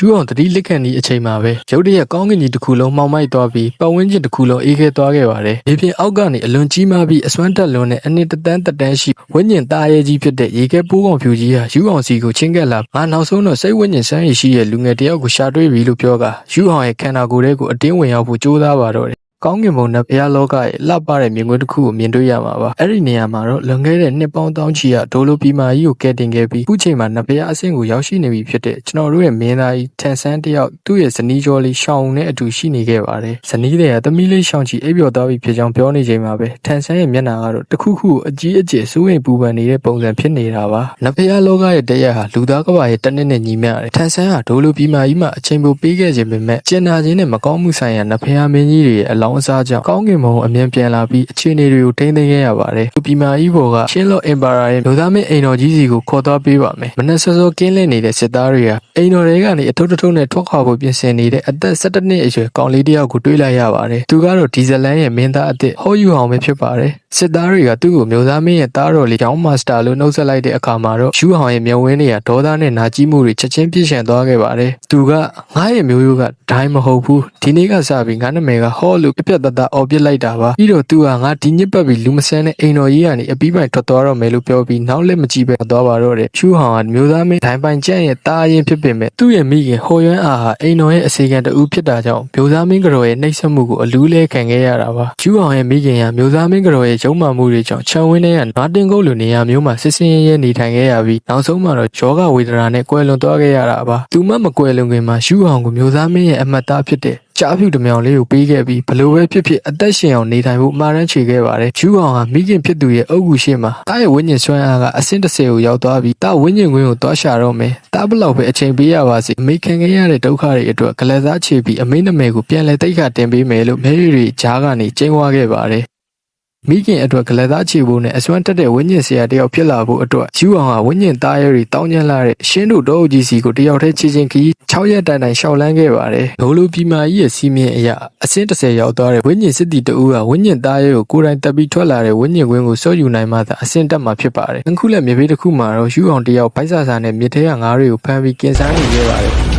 ကျူးအောင်တတိလက်ခံဒီအချိန်မှာပဲရုတ်တရက်ကောင်းကင်ကြီးတစ်ခုလုံးမှောင်မိုက်သွားပြီးပတ်ဝန်းကျင်တစ်ခုလုံးအေးခဲသွားခဲ့ပါတယ်။ဒီပြင်အောက်ကနေအလွန်ကြီးမားပြီးအစွမ်းတက်လွန်းတဲ့အနှစ်တန်းရှိဝိညာဉ်သားရဲကြီးဖြစ်တဲ့ရေခဲပိုးကောင်ဖြူကြီးဟာယူအောင်စီကိုချင်းကက်လာငါနောက်ဆုံးတော့စိတ်ဝိညာဉ်ဆန်းရည်ရှိတဲ့လူငယ်တယောက်ကိုရှာတွေ့ပြီလို့ပြောကယူအောင်ရဲ့ခန္ဓာကိုယ်ထဲကိုအတင်းဝင်ရောက်ဖို့ကြိုးစားပါတော့တယ်။ကောင်းကင်ဘုံနဲ့ဘုရားလောကရဲ့လှပတဲ့မြင်ကွင်းတစ်ခုကိုမြင်တွေ့ရမှာပါ။အဲ့ဒီနေရာမှာတော့လွန်ခဲ့တဲ့နှစ်ပေါင်းတောင်းချီကဒိုလိုပီမာကြီးကိုကယ်တင်ခဲ့ပြီးအခုချိန်မှာနတ်ဘုရားအဆင့်ကိုရောက်ရှိနေပြီဖြစ်တဲ့ကျွန်တော်တို့ရဲ့မင်းသားကြီးထန်ဆန်းတယောက်သူ့ရဲ့ဇနီးကျော်လေးရှောင်းနဲ့အတူရှိနေခဲ့ပါတယ်။ဇနီးတွေကသမီးလေးရှောင်းချီအိပ်ပျော်သွားပြီဖြစ်ကြောင်းပြောနေချိန်မှာပဲထန်ဆန်းရဲ့မျက်နှာကတော့တခုခုအကြီးအကျယ်စိုးရိမ်ပူပန်နေတဲ့ပုံစံဖြစ်နေတာပါ။နတ်ဘုရားလောကရဲ့တရက်ဟာလူသားကဘာရဲ့တနစ်နဲ့ညီမျှတယ်။ထန်ဆန်းဟာဒိုလိုပီမာကြီးမှာအချိန်ပိုပေးခဲ့ခြင်းပေမဲ့ကျင်နာခြင်းနဲ့မကောင်းမှုဆိုင်ရာနတ်ဘုရားမင်းကြီးတွေရဲ့အလောင်းအစားကြောင့်ကောင်းကင်ဘုံအမြင်ပြန်လာပြီးအခြေအနေတွေကိုထိန်းသိမ်းခဲ့ရပါတယ်။လူပီမာကြီးဘောကရှင်းလော့အင်ပါရာရဲ့လူသားမင်းအိမ်တော်ကြီးစီကိုခေါ်သွားပေးပါမယ်။မနက်စောစောကင်းလင်းနေတဲ့စစ်သားတွေကအိမ်တော်တွေကနေအထုပ်ထုပ်နဲ့ထွက်ခွာဖို့ပြင်ဆင်နေတဲ့အသက်17နှစ်အရွယ်ကောင်လေးတယောက်ကိုတွေ့လိုက်ရပါတယ်။သူကတော့ဒီဇလန်ရဲ့မင်းသားအသစ်ဟောယူအောင်ပဲဖြစ်ပါတယ်။စစ်သားတွေကသူ့ကိုမျိုးသားမင်းရဲ့သားတော်လေးကျောင်းမာစတာလို့နှုတ်ဆက်လိုက်တဲ့အခါမှာတော့ယူအောင်ရဲ့မျက်ဝန်းတွေကဒေါသနဲ့နာကျည်းမှုတွေချက်ချင်းပြည့်ရှံသွားခဲ့ပါတယ်။သူကငါရဲ့မျိုးရိုးကဒိုင်းမဟုတ်ဘူး။ဒီနေ့ကစပြီးငါနာမည်ကဟောလို့ပြက်သက်သက်အော်ပြစ်လိုက်တာပါ။ပြီးတော့သူကငါဒီညစ်ပတ်ပြီးလူမဆန်းတဲ့အိမ်တော်ကြီးကနေအပြီးပိုင်ထွက်သွားတော့မယ်လို့ပြောပြီးနောက်လက်မကြည့်ပဲသွားပါတော့တယ်။ယူအောင်ကမျိုးသားမင်းဒိုင်းပိုင်ကျန့်ရဲ့သားရင်ဖြစ်ပေမဲ့သူ့ရဲ့မိခင်ဟိုယွန်းအားဟာအိမ်တော်ရဲ့အစီအကံတူဖြစ်တာကြောင့်မျိုးသားမင်းကတော်ရဲ့နှိပ်စက်မှုကိုအလူးလဲခံခဲ့ရတာပါ။ယူအောင်ရဲ့မိခင်ကမျိုးသားမင်းကတော်ရဲ့ရုံမှမှုတွေကြောင့်ခြံဝင်းထဲကနွားတင်ကုတ်လိုနေရာမျိုးမှာစစ်စင်ရဲနေထိုင်ခဲ့ရပြီးနောက်ဆုံးမှာတော့ယောဂဝေဒနာနဲ့ကွယ်လွန်သွားခဲ့ရတာပါ။သူမမကွယ်လွန်ခင်မှာယူအောင်ကိုမျိုးသားမင်းရဲ့အမတ်သားဖြစ်တဲ့ကြားဖြူတမြောင်လေးကိုပေးခဲ့ပြီးဘလို့ပဲဖြစ်ဖြစ်အသက်ရှင်အောင်နေထိုင်ဖို့မှားရမ်းချေခဲ့ပါတယ်။ယူအောင်ကမိခင်ဖြစ်သူရဲ့အုပ်ကူရှိမှာတားရဲ့ဝိညာဉ်ဆွမ်းအားကအဆင့်30ကိုရောက်သွားပြီးတားဝိညာဉ်ကွင်းကိုသွားရှာတော့မယ်။တားဘလောက်ပဲအချိန်ပေးရပါစေအမေခံခဲ့ရတဲ့ဒုက္ခတွေအတွက်ကလစားချေပြီးအမေနာမည်ကိုပြန်လဲတိတ်ခါတင်ပေးမယ်လို့မဲရီကြားကနေကျင်းဝါခဲ့ပါတယ်။မိခင်အတွက်ကလသားချေဖို့နဲ့အစွမ်းတက်တဲ့ဝိညာဉ်ဆရာတယောက်ဖြစ်လာဖို့အတွက်ယူအောင်ကဝိညာဉ်သားရဲတွေတောင်းကျမ်းလာတဲ့ရှင်းတို့တော်ကြီးစီကိုတယောက်တည်းချေချင်းခီး6ရက်တိုင်ရှောက်လန်းခဲ့ပါတယ်။ဒိုလိုပီမာကြီးရဲ့စီးမြင်အရာအဆင့်30ရောက်သွားတဲ့ဝိညာဉ်စစ်တီတဦးကဝိညာဉ်သားရဲကိုကိုယ်တိုင်တက်ပြီးထွက်လာတဲ့ဝိညာဉ်ကွင်းကိုစောယူနိုင်မှသာအဆင့်တက်မှာဖြစ်ပါတယ်။အခုလက်မြေပေးတစ်ခုမှာတော့ယူအောင်တယောက်ဗိုက်ဆာဆာနဲ့မြစ်ထဲကငါးတွေကိုဖမ်းပြီးကင်ဆန်းနေခဲ့ပါတယ်။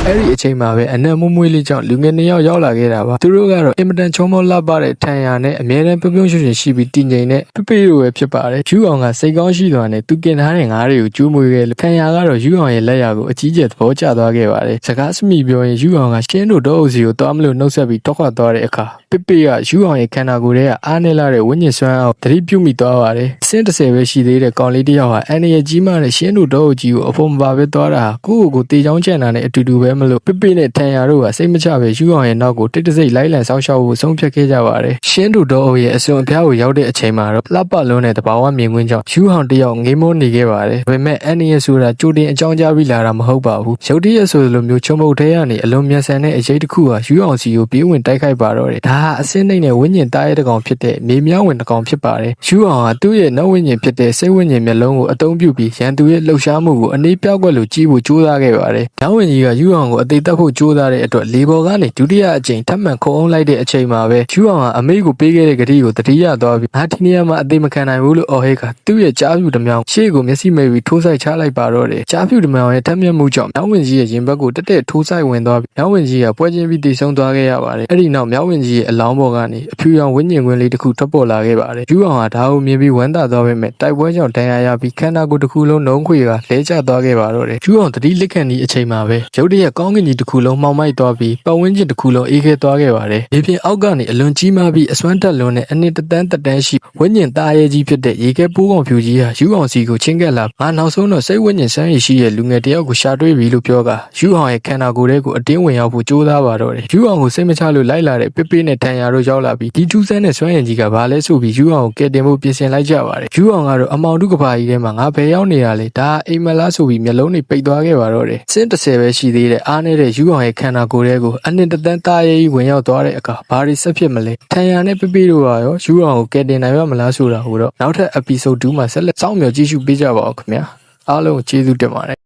အဲ့ဒီအချိန်မှာပဲအနက်မွမွေးလေးကြောင့်လူငယ်2ယောက်ရောက်လာခဲ့တာပါသူတို့ကတော့အင်မတန်ချုံမောလှပတဲ့ထန်ရနဲ့အမြဲတမ်းပြုံးပြုံးရွှင်ရွှင်ရှိပြီးတည်ငြိမ်တဲ့ပေလိုပဲဖြစ်ပါတယ်ယူအောင်ကစိတ်ကောင်းရှိသွားတဲ့သူကင်ထားတဲ့ငါးတွေကိုကျူးမွေးခဲ့လို့ထန်ရကတော့ယူအောင်ရဲ့လက်ရာကိုအကြီးကျယ်သဘောကျသွားခဲ့ပါတယ်စကားစမိပြောရင်ယူအောင်ကရှင်းတို့တော့အုပ်စီကိုသွားမလို့နှုတ်ဆက်ပြီးတောက်ခွာသွားတဲ့အခါပေကယူအောင်ရဲ့ခန္ဓာကိုယ်ထဲကအားနေလာတဲ့ဝိညာဉ်စွမ်းအားကိုသတိပြုမိသွားပါတယ်အဆင့်30ပဲရှိသေးတဲ့ကောင်လေးတယောက်ဟာအန်ရကြီးမှတဲ့ရှင်းတို့တော့အုပ်ကြီးကိုအဖို့မပါပဲသွားတာကိုယ့်ကိုယ်တေချောင်းချန်တာနဲ့အတူတူပဲမလို့ပေနဲ့ထန်ရတို့ကစိတ်မချပဲယူအောင်ရဲ့နောက်ကိုတိတ်တဆိတ်လိုက်လံဆောက်ရှောက်ဖို့ဆုံးဖြတ်ခဲ့ကြပါတယ်ရှင်းတို့တော့ရဲ့အစွန်အဖျားကိုရောက်တဲ့အချိန်မှာတော့လှပလွန်းတဲ့တဘာဝမြင်ကွင်းကြောင့်ယူအောင်တယောက်ငေးမိုးနေခဲ့ပါတယ်ဒါပေမဲ့အန်ရဆိုတာကြိုတင်အကြောင်းကြားပြီးလာတာမဟုတ်ပါဘူးရုတ်တရက်ဆိုလိုမျိုးချုံမုတ်ထဲကနေအလုံးမြတ်ဆန်တဲ့အရေးတစ်ခုဟာယူအောင်စီကိုပြေးဝင်တိုက်ခိုက်ပါတော့တယ်ဒါဟာအစင်းနှိမ့်တဲ့ဝိညာဉ်သားရဲ့တကောင်ဖြစ်တဲ့မြေမြောင်းဝင်တကောင်ဖြစ်ပါတယ်ယူအောင်ကသူ့ရဲ့နောက်ဝိညာဉ်ဖြစ်တဲ့စိတ်ဝိညာဉ်မျက်လုံးကိုအသုံးပြုပြီးရန်သူရဲ့လှုပ်ရှားမှုကိုအနေပြောက်ကွက်လိုကြည့်ဖို့ကြိုးစားခဲ့ပါတယ်နောက်ဝင်ကြီးကယူအောင်ကိုအသေးသက်ဖို့ကြိုးစားတဲ့အတွက်လေပေါ်ကနေဒုတိယအကြိမ်ထပ်မံခုံအောင်လိုက်တဲ့အချိန်မှာပဲယူအောင်ကအမေကိုပေးခဲ့တဲ့ဂတိကိုတတိယသွားပြီးငါဒီနေရာမှာအသေးမခံနိုင်ဘူးလို့အော်ဟဲကသူ့ရဲ့ကြားဖြူတမြောင်ရှေ့ကိုမျက်စိမိတ်ပြီးထိုးဆိုင်ချလိုက်ပါတော့တယ်ကြားဖြူတမြောင်ရဲ့ထက်မြက်မှုကြောင့်မြောင်းဝင်ကြီးရဲ့ရင်ဘတ်ကိုတက်တက်ထိုးဆိုင်ဝင်သွားပြီးမြောင်းဝင်ကြီးကပွဲချင်းပြီးတိတ်ဆုံးသွားခဲ့ရပါတယ်အဲ့ဒီနောက်မြောင်းဝင်ကြီးရဲ့အလောင်းပေါ်ကနေအဖြူရောင်ဝိညာဉ်ကွင်းလေးတစ်ခုထွက်ပေါ်လာခဲ့ပါတယ်ယူအောင်ကဒါကိုမြင်ပြီးဝမ်းသာသွားပေမဲ့တိုက်ပွဲကြောင့်ဒဏ်ရာရပြီးခန္ဓာကိုယ်တစ်ခုလုံးနှုံးခွေကလဲကျသွားခဲ့ပါတော့တယ်ယူအောင်တတိလက်ခံဒီအချိန်မှာပဲရုတ်တရက်ကောင်းကင်ကြီးတစ်ခုလုံးမှောင်မိုက်သွားပြီးပတ်ဝန်းကျင်တစ်ခုလုံးအေးခဲသွားခဲ့ပါတယ်။ဒီပြင်အောက်ကနေအလွန်ကြီးမားပြီးအစွမ်းတက်လွန်းတဲ့အနှစ်တန်းရှိဝိညာဉ်သားရဲကြီးဖြစ်တဲ့ရေခဲပိုးကောင်ဖြူကြီးဟာယူအောင်စီကိုချင်းကက်လာငါနောက်ဆုံးတော့စိတ်ဝိညာဉ်ဆန်းရည်ရှိတဲ့လူငယ်တယောက်ကိုရှာတွေ့ပြီလို့ပြောကယူအောင်ရဲ့ခန္ဓာကိုယ်ထဲကိုအတင်းဝင်ရောက်ဖို့ကြိုးစားပါတော့တယ်။ယူအောင်ကိုစိတ်မချလို့လိုက်လာတဲ့ပေနဲ့ထန်ရတို့ရောက်လာပြီးဒီထူးဆန်းတဲ့စွမ်းရည်ကြီးကဘာလဲဆိုပြီးယူအောင်ကိုကယ်တင်ဖို့ပြင်ဆင်လိုက်ကြပါတယ်။ယူအောင်ကတော့အမောင်တုကဘာကြီးထဲမှာငါဘယ်ရောက်နေရလဲဒါအိမ်မလားဆိုပြီးမျက်လုံးတွေပိတ်သွားခဲ့ပါတော့တယ်။စင်း30ပဲရှိသေးတဲ့အားနေတဲ့ယူအောင်ရဲ့ခန္ဓာကိုယ်ထဲကိုအနှစ်တန်းသားရဲကြီးဝင်ရောက်သွားတဲ့အခါဘာတွေဆက်ဖြစ်မလဲထန်ရနဲ့ပေတို့ပါရောယူအောင်ကိုကယ်တင်နိုင်ရမလားဆိုတာကိုတော့နောက်ထပ် episode 2မှာဆက်လက်စောင့်မျှော်ကြည့်ရှုပေးကြပါဦးခင်ဗျာအားလုံးကျေးဇူးတင်ပါတယ်